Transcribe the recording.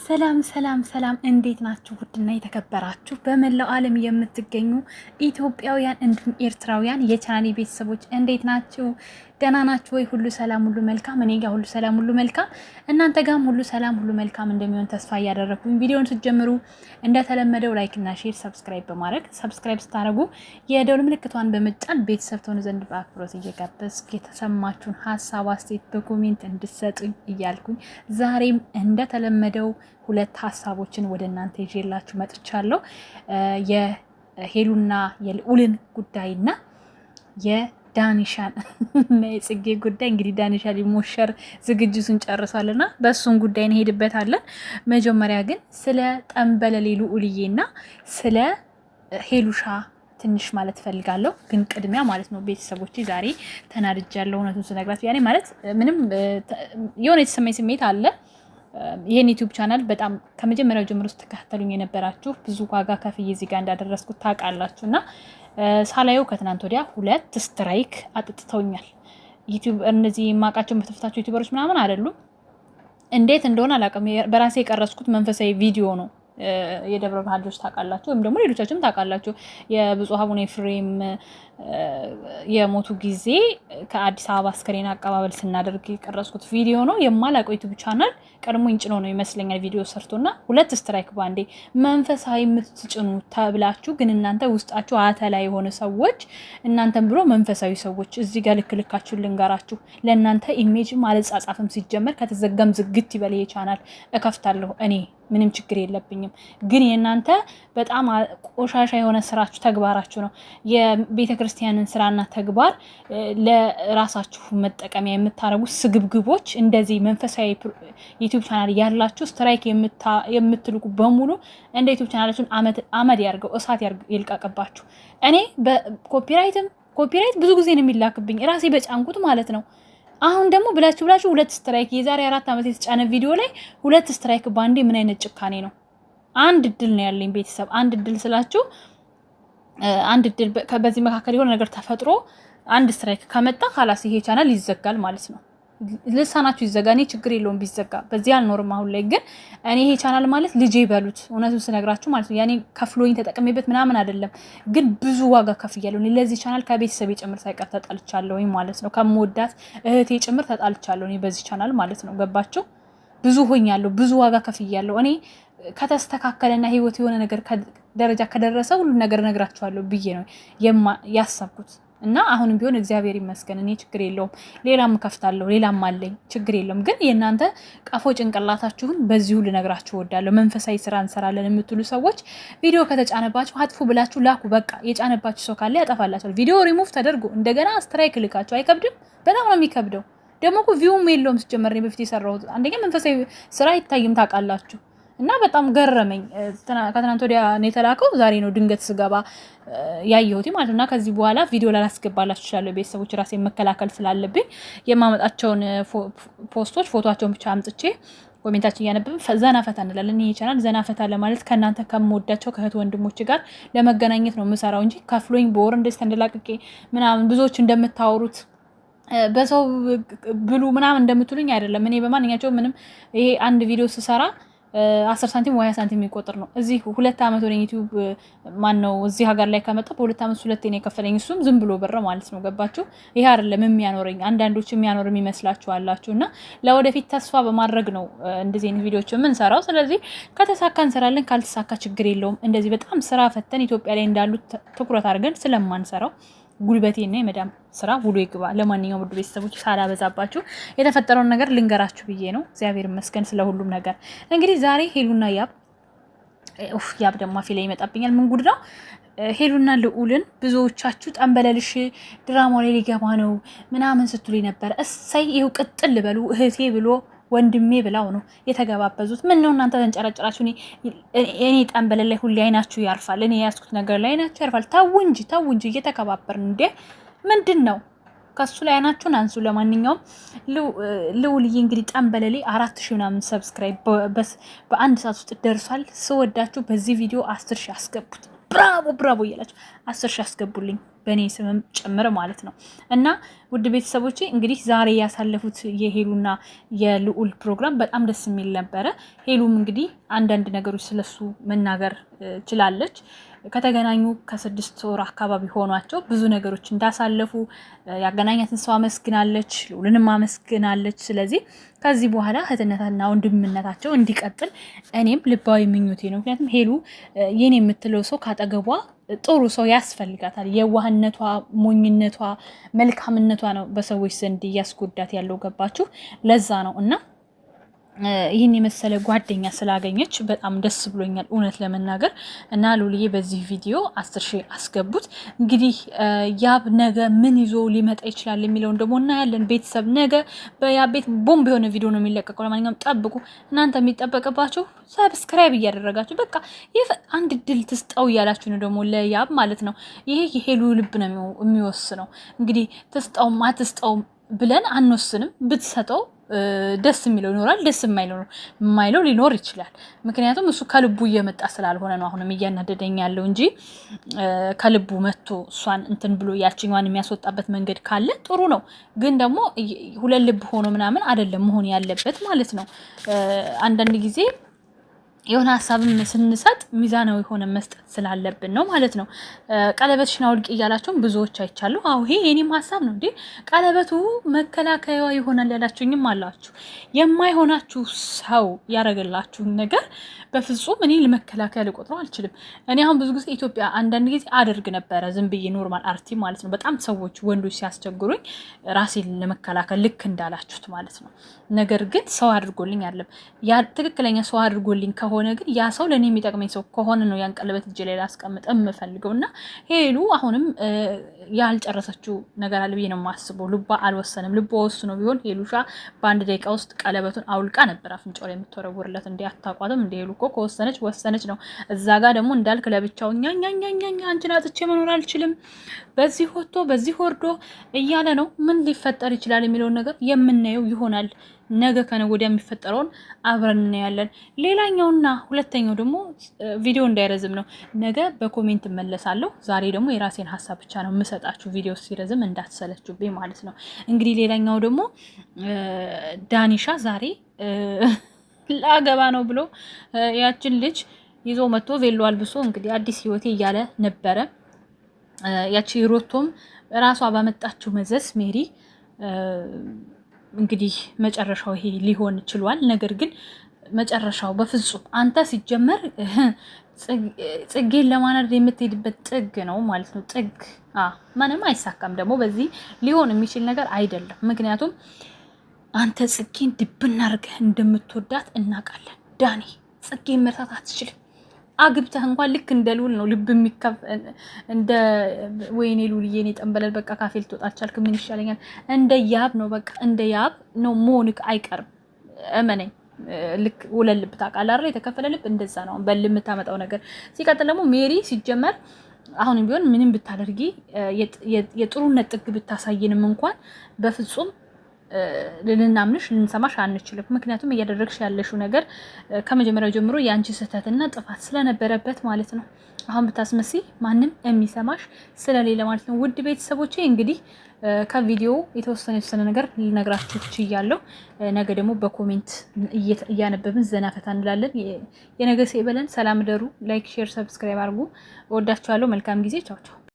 ሰላም ሰላም ሰላም፣ እንዴት ናችሁ? ውድና የተከበራችሁ በመላው ዓለም የምትገኙ ኢትዮጵያውያን እንዲሁም ኤርትራውያን የቻናሌ ቤተሰቦች እንዴት ናችሁ? ደህና ናችሁ ወይ? ሁሉ ሰላም ሁሉ መልካም። እኔ ጋር ሁሉ ሰላም ሁሉ መልካም፣ እናንተ ጋርም ሁሉ ሰላም ሁሉ መልካም እንደሚሆን ተስፋ እያደረኩኝ ቪዲዮውን ስትጀምሩ እንደተለመደው ላይክ እና ሼር፣ ሰብስክራይብ በማድረግ ሰብስክራይብ ስታደርጉ የደወል ምልክቷን በመጫን ቤተሰብ ትሆኑ ዘንድ በአክብሮት እየጋበዝኩ የተሰማችሁን ሀሳብ አስተያየት በኮሜንት እንድትሰጡኝ እያልኩኝ ዛሬም እንደተለመደው ሁለት ሀሳቦችን ወደ እናንተ ይዤላችሁ መጥቻለሁ። የሄሉና የልዑልን ጉዳይና የዳኒሻን እና የጽጌ ጉዳይ። እንግዲህ ዳኒሻ ሊሞሸር ዝግጅቱን ጨርሷልና በእሱን ጉዳይ እንሄድበታለን። መጀመሪያ ግን ስለ ጠንበለሌ ልዑልዬና ስለ ሄሉሻ ትንሽ ማለት ፈልጋለሁ። ግን ቅድሚያ ማለት ነው ቤተሰቦች ዛሬ ተናድጃለሁ። እውነቱን ስነግራችሁ ያኔ ማለት ምንም የሆነ የተሰማኝ ስሜት አለ። ይሄን ዩቲዩብ ቻናል በጣም ከመጀመሪያው ጀምሮ ስትከታተሉኝ የነበራችሁ ብዙ ዋጋ ከፍዬ እዚህ ጋር እንዳደረስኩት ታውቃላችሁና ሳላየው ከትናንት ወዲያ 2 ስትራይክ አጥጥተውኛል። ዩቲዩብ እነዚህ የማውቃቸው መተፍታቸው ዩቲዩበሮች ምናምን አይደሉም። እንዴት እንደሆነ አላውቅም። በራሴ የቀረስኩት መንፈሳዊ ቪዲዮ ነው። የደብረ ብርሃን ልጆች ታውቃላችሁ፣ ወይም ደግሞ ሌሎቻችሁም ታውቃላችሁ። የብፁዕ አቡነ ኤፍሬም የሞቱ ጊዜ ከአዲስ አበባ አስከሬን አቀባበል ስናደርግ የቀረስኩት ቪዲዮ ነው። የማላውቀው ዩቲዩብ ቻናል ቀድሞ ይጭኖ ነው ይመስለኛል ቪዲዮ ሰርቶና 2 ስትራይክ ባንዴ። መንፈሳዊ የምትጭኑ ተብላችሁ ግን እናንተ ውስጣችሁ አተላ የሆነ ሰዎች እናንተም ብሎ መንፈሳዊ ሰዎች እዚህ ጋር ልክልካችሁን ልንገራችሁ። ለእናንተ ኢሜጅም አልጻጻፍም ሲጀመር። ከተዘጋም ዝግት ይበል ይሄ ቻናል እከፍታለሁ እኔ ምንም ችግር የለብኝም። ግን የእናንተ በጣም ቆሻሻ የሆነ ስራችሁ ተግባራችሁ ነው። የቤተ ክርስቲያንን ስራና ተግባር ለራሳችሁ መጠቀሚያ የምታረጉ ስግብግቦች፣ እንደዚህ መንፈሳዊ ዩቲዩብ ቻናል ያላችሁ ስትራይክ የምትልቁ በሙሉ እንደ ዩቲዩብ ቻናላችሁን አመድ ያርገው፣ እሳት ይልቀቅባችሁ። እኔ ኮፒራይት ብዙ ጊዜ ነው የሚላክብኝ ራሴ በጫንኩት ማለት ነው። አሁን ደግሞ ብላችሁ 2 ስትራይክ የዛሬ 4 ዓመት የተጫነ ቪዲዮ ላይ 2 ስትራይክ ባንዴ ምን አይነት ጭካኔ ነው? አንድ እድል ነው ያለኝ ቤተሰብ። አንድ እድል ስላችሁ አንድ እድል በዚህ መካከል የሆነ ነገር ተፈጥሮ አንድ ስትራይክ ከመጣ ካላስ ይሄ ቻናል ይዘጋል ማለት ነው። ልሳናችሁ ይዘጋ፣ እኔ ችግር የለውም ቢዘጋ፣ በዚህ አልኖርም። አሁን ላይ ግን እኔ ይሄ ቻናል ማለት ልጄ ይበሉት፣ እውነቱን ስነግራችሁ ማለት ነው። ያኔ ከፍሎኝ ተጠቅሜበት ምናምን አይደለም፣ ግን ብዙ ዋጋ ከፍያለሁ። እኔ ለዚህ ቻናል ከቤተሰብ ጭምር ሳይቀር ተጣልቻለሁ ማለት ነው። ከምወዳት እህቴ ጭምር ተጣልቻለሁ እኔ በዚህ ቻናል ማለት ነው። ገባችሁ? ብዙ ሆኛለሁ፣ ብዙ ዋጋ ከፍያለሁ። እኔ ከተስተካከለና ህይወት የሆነ ነገር ደረጃ ከደረሰ ሁሉ ነገር ነግራችኋለሁ ብዬ ነው ያሰብኩት። እና አሁንም ቢሆን እግዚአብሔር ይመስገን እኔ ችግር የለውም። ሌላም ከፍታለሁ፣ ሌላም አለኝ፣ ችግር የለውም። ግን የእናንተ ቀፎ ጭንቅላታችሁን በዚሁ ልነግራችሁ እወዳለሁ። መንፈሳዊ ስራ እንሰራለን የምትሉ ሰዎች ቪዲዮ ከተጫነባችሁ አጥፉ ብላችሁ ላኩ። በቃ የጫነባችሁ ሰው ካለ ያጠፋላችኋል። ቪዲዮ ሪሙቭ ተደርጎ እንደገና ስትራይክ ልካችሁ አይከብድም? በጣም ነው የሚከብደው። ደግሞ እኮ ቪውም የለውም ሲጀመር። እኔ በፊት የሰራሁት አንደኛ መንፈሳዊ ስራ አይታይም ታውቃላችሁ። እና በጣም ገረመኝ። ከትናንት ወዲያ ነው የተላከው፣ ዛሬ ነው ድንገት ስገባ ያየሁት ማለት ነው። እና ከዚህ በኋላ ቪዲዮ ላላስገባላችሁ እችላለሁ ቤተሰቦች፣ ራሴን መከላከል ስላለብኝ የማመጣቸውን ፖስቶች ፎቶቸውን ብቻ አምጥቼ ኮሜንታችን እያነበብን ዘና ፈታ እንላለን። ይሄ ቻናል ዘና ፈታ ለማለት ከእናንተ ከምወዳቸው ከእህት ወንድሞች ጋር ለመገናኘት ነው የምሰራው እንጂ ከፍሎኝ በወር እንደዚህ ተንደላቅቄ ምናምን ብዙዎች እንደምታወሩት በሰው ብሉ ምናምን እንደምትሉኝ አይደለም። እኔ በማንኛቸው ምንም ይሄ አንድ ቪዲዮ ስሰራ 10 ሳንቲም ወይ 20 ሳንቲም የሚቆጥር ነው። እዚህ 2 ዓመት ወደ ዩቲዩብ ማን ነው እዚህ ሀገር ላይ ከመጣ በ2 ዓመት 2 ነው የከፈለኝ። እሱም ዝም ብሎ ብር ማለት ነው። ገባችሁ? ይሄ አይደለም የሚያኖረኝ። አንዳንዶች የሚያኖር የሚመስላችሁ አላችሁና ለወደፊት ተስፋ በማድረግ ነው እንደዚህ አይነት ቪዲዮዎች የምንሰራው። ስለዚህ ከተሳካ እንሰራለን፣ ካልተሳካ ችግር የለውም። እንደዚህ በጣም ስራ ፈተን ኢትዮጵያ ላይ እንዳሉት ትኩረት አድርገን ስለማንሰራው ጉልበቴና የመዳም ስራ ውሎ ይግባ። ለማንኛውም ውድ ቤተሰቦች ሳላበዛባችሁ የተፈጠረውን ነገር ልንገራችሁ ብዬ ነው። እግዚአብሔር ይመስገን ስለ ሁሉም ነገር። እንግዲህ ዛሬ ሄሉና ያብ ደግሞ አፌ ላይ ይመጣብኛል። ምን ጉድ ነው? ሄሉና ልዑልን ብዙዎቻችሁ ጠንበለልሽ ድራማው ላይ ሊገባ ነው ምናምን ስትሉ ነበር። እሰይ ይኸው ቅጥል ልበሉ። እህቴ ብሎ ወንድሜ ብላው ነው የተገባበዙት። ምን ነው እናንተ ተንጨረጨራችሁ? እኔ ጠንበለል ላይ ሁሌ አይናችሁ ያርፋል። እኔ ያስኩት ነገር ላይ አይናችሁ ያርፋል። ታው እንጂ እየተከባበርን እንዴ! ምንድን ነው? ከሱ ላይ አይናችሁን አንሱ። ለማንኛውም ልዑልዬ እንግዲህ ጠንበለሌ 4000 ምናምን ሰብስክራይብ በአንድ ሰዓት ውስጥ ደርሷል። ስወዳችሁ በዚህ ቪዲዮ 10000 አስገቡት። ብራቮ እያላችሁ 10000 አስገቡልኝ። በእኔ ስምም ጭምር ማለት ነው። እና ውድ ቤተሰቦቼ እንግዲህ ዛሬ ያሳለፉት የሄሉና የልዑል ፕሮግራም በጣም ደስ የሚል ነበረ። ሄሉም እንግዲህ አንዳንድ ነገሮች ስለሱ መናገር ችላለች። ከተገናኙ ከ6 ወር አካባቢ ሆኗቸው ብዙ ነገሮች እንዳሳለፉ ያገናኛትን ሰው አመስግናለች፣ ልዑልንም አመስግናለች። ስለዚህ ከዚህ በኋላ እህትነትና ወንድምነታቸው እንዲቀጥል እኔም ልባዊ ምኞቴ ነው። ምክንያቱም ሄሉ የኔ የምትለው ሰው ካጠገቧ ጥሩ ሰው ያስፈልጋታል። የዋህነቷ፣ ሞኝነቷ፣ መልካምነቷ ነው በሰዎች ዘንድ እያስጎዳት ያለው። ገባችሁ? ለዛ ነው እና ይህን የመሰለ ጓደኛ ስላገኘች በጣም ደስ ብሎኛል እውነት ለመናገር። እና ሉልዬ በዚህ ቪዲዮ 10,000 አስገቡት። እንግዲህ ያብ ነገ ምን ይዞ ሊመጣ ይችላል የሚለውን ደግሞ እናያለን። ቤተሰብ ነገ በያብ ቤት ቦምብ የሆነ ቪዲዮ ነው የሚለቀቀው። ለማንኛውም ጠብቁ። እናንተ የሚጠበቅባችሁ ሰብስክራይብ እያደረጋችሁ በቃ አንድ ድል ትስጠው እያላችሁ ነው ደግሞ ለያብ ማለት ነው። ይሄ የሄሉ ልብ ነው የሚወስነው። እንግዲህ ትስጠውም አትስጠውም ብለን አንወስንም። ብትሰጠው ደስ የሚለው ይኖራል፣ ደስ የማይለው ሊኖር ይችላል። ምክንያቱም እሱ ከልቡ እየመጣ ስላልሆነ ነው አሁንም እያናደደኝ ያለው እንጂ ከልቡ መጥቶ እሷን እንትን ብሎ ያችኛዋን የሚያስወጣበት መንገድ ካለ ጥሩ ነው። ግን ደግሞ ሁለት ልብ ሆኖ ምናምን አይደለም መሆን ያለበት ማለት ነው። አንዳንድ ጊዜ የሆነ ሀሳብም ስንሰጥ ሚዛናዊ ሆነ መስጠት ስላለብን ነው ማለት ነው። ቀለበትሽን አውልቂ እያላችሁም ብዙዎች አይቻለሁ። አዎ ይሄ የኔም ሀሳብ ነው። እንዴ ቀለበቱ መከላከያ ይሆናል ያላችሁኝም አላችሁ። የማይሆናችሁ ሰው ያደረገላችሁን ነገር በፍጹም እኔ ለመከላከያ ልቆጥረው አልችልም። እኔ አሁን ብዙ ጊዜ ኢትዮጵያ አንዳንድ ጊዜ አደርግ ነበረ ዝም ብዬ ኖርማል አርቲ ማለት ነው። በጣም ሰዎች ወንዶች ሲያስቸግሩኝ ራሴን ለመከላከል ልክ እንዳላችሁት ማለት ነው። ነገር ግን ሰው አድርጎልኝ አይደለም። ያ ትክክለኛ ሰው አድርጎልኝ ከሆነ ግን ያ ሰው ለኔ የሚጠቅመኝ ሰው ከሆነ ነው ያን ቀለበት እጄ ላይ ላስቀምጥ የምፈልገውና ሄሉ አሁንም ያልጨረሰችው ነገር አለ ብዬ ነው የማስበው። ልቧ አልወሰንም። ልቧ ወስኖ ቢሆን ሄሉሻ በአንድ ደቂቃ ውስጥ ቀለበቱን አውልቃ ነበር አፍንጫው ላይ የምትወረውርለት። እንዴ አታቋትም እንደ ሄሉ እኮ ከወሰነች ወሰነች ነው። እዛ ጋር ደግሞ እንዳልክ ለብቻው ኛኛኛኛ አንቺን አጥቼ መኖር አልችልም፣ በዚህ ወጥቶ በዚህ ወርዶ እያለ ነው። ምን ሊፈጠር ይችላል የሚለውን ነገር የምናየው ይሆናል። ነገ ከነገ ወዲያ የሚፈጠረውን አብረን እናያለን። ሌላኛውና ሁለተኛው ደግሞ ቪዲዮ እንዳይረዝም ነው፣ ነገ በኮሜንት እመለሳለሁ። ዛሬ ደግሞ የራሴን ሀሳብ ብቻ ነው የምሰጣችሁ። ቪዲዮ ሲረዝም እንዳትሰለችሁብኝ ማለት ነው። እንግዲህ ሌላኛው ደግሞ ዳኒሻ ዛሬ ላገባ ነው ብሎ ያችን ልጅ ይዞ መጥቶ ቬሎ አልብሶ እንግዲህ አዲስ ህይወቴ እያለ ነበረ። ያቺ ሮቶም ራሷ ባመጣችው መዘዝ ሜሪ እንግዲህ መጨረሻው ይሄ ሊሆን ችሏል። ነገር ግን መጨረሻው በፍጹም አንተ ሲጀመር ጽጌን ለማናደድ የምትሄድበት ጥግ ነው ማለት ነው። ጥግ ምንም አይሳካም። ደግሞ በዚህ ሊሆን የሚችል ነገር አይደለም። ምክንያቱም አንተ ጽጌን ድብና አድርገህ እንደምትወዳት እናውቃለን። ዳኒ ጽጌን መርሳት አትችልም። አግብተህ እንኳን ልክ እንደ ልዑል ነው ልብ የሚከፍ እንደ ወይኔ ሉልዬ እኔ ጠንበለል በቃ ካፌ ልትወጣ አልቻልክም ምን ይሻለኛል እንደ ያብ ነው። በቃ እንደ ያብ ነው መሆንክ አይቀርም። እመነኝ። ልክ ወለል ልብ ታውቃለህ አይደል? የተከፈለ ልብ እንደዛ ነው በል የምታመጣው ነገር። ሲቀጥል ደግሞ ሜሪ ሲጀመር አሁንም ቢሆን ምንም ብታደርጊ የጥሩነት ጥግ ብታሳይንም እንኳን በፍጹም ልንናምንሽ ልንሰማሽ አንችልም። ምክንያቱም እያደረግሽ ያለሽው ነገር ከመጀመሪያው ጀምሮ የአንቺ ስህተትና ጥፋት ስለነበረበት ማለት ነው። አሁን ብታስመሲ ማንም የሚሰማሽ ስለሌለ ማለት ነው። ውድ ቤተሰቦቼ እንግዲህ ከቪዲዮ የተወሰነ ነገር ልነግራችሁ ችያለሁ። ነገ ደግሞ በኮሜንት እያነበብን ዘና ፈታ እንላለን። የነገ ሰው ይበለን። ሰላም ደሩ። ላይክ፣ ሼር፣ ሰብስክራይብ አድርጉ። እወዳችኋለሁ። መልካም ጊዜ። ቻው ቻው።